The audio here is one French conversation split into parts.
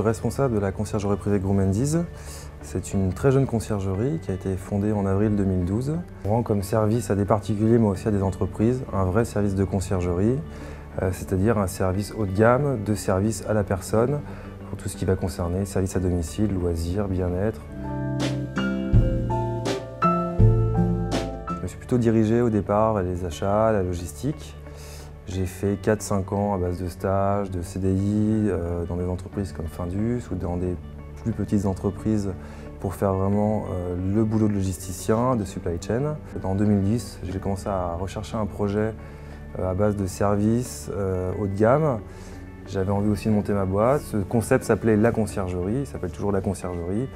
suis responsable de la conciergerie privée Groomendies. C'est une très jeune conciergerie qui a été fondée en avril 2012. On rend comme service à des particuliers mais aussi à des entreprises un vrai service de conciergerie, c'est-à-dire un service haut de gamme, de service à la personne pour tout ce qui va concerner services à domicile, loisirs, bien-être. Je me suis plutôt dirigé au départ vers les achats, la logistique. J'ai fait 4-5 ans à base de stages, de CDI, dans des entreprises comme Findus ou dans des plus petites entreprises pour faire vraiment le boulot de logisticien, de supply chain. En 2010, j'ai commencé à rechercher un projet à base de services haut de gamme. J'avais envie aussi de monter ma boîte. Ce concept s'appelait La Conciergerie, il s'appelle toujours La Conciergerie.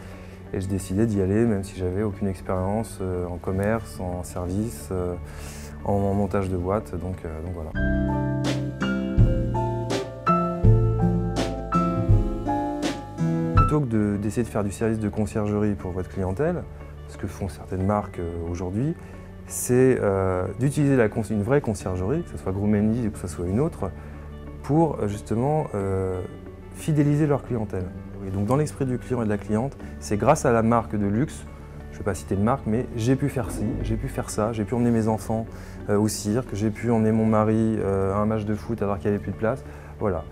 Et je décidais d'y aller même si j'avais aucune expérience en commerce, en service, en montage de boîte. Donc voilà. Plutôt que d'essayer de faire du service de conciergerie pour votre clientèle, ce que font certaines marques aujourd'hui, c'est d'utiliser une vraie conciergerie, que ce soit Groomendies ou que ce soit une autre, pour justement fidéliser leur clientèle. Et donc dans l'esprit du client et de la cliente, c'est grâce à la marque de luxe, je ne vais pas citer de marque, mais j'ai pu faire ci, j'ai pu faire ça, j'ai pu emmener mes enfants au cirque, j'ai pu emmener mon mari à un match de foot alors qu'il n'y avait plus de place. Voilà.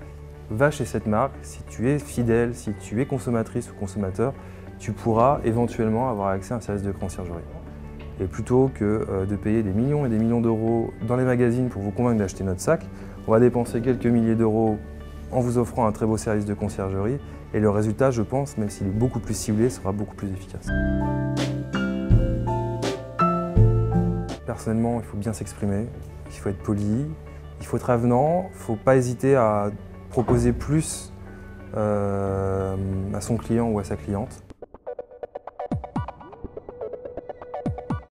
Va chez cette marque, si tu es fidèle, si tu es consommatrice ou consommateur, tu pourras éventuellement avoir accès à un service de conciergerie. Et plutôt que de payer des millions et des millions d'euros dans les magazines pour vous convaincre d'acheter notre sac, on va dépenser quelques milliers d'euros en vous offrant un très beau service de conciergerie et le résultat, je pense, même s'il est beaucoup plus ciblé, sera beaucoup plus efficace. Personnellement, il faut bien s'exprimer, il faut être poli, il faut être avenant, il ne faut pas hésiter à proposer plus à son client ou à sa cliente.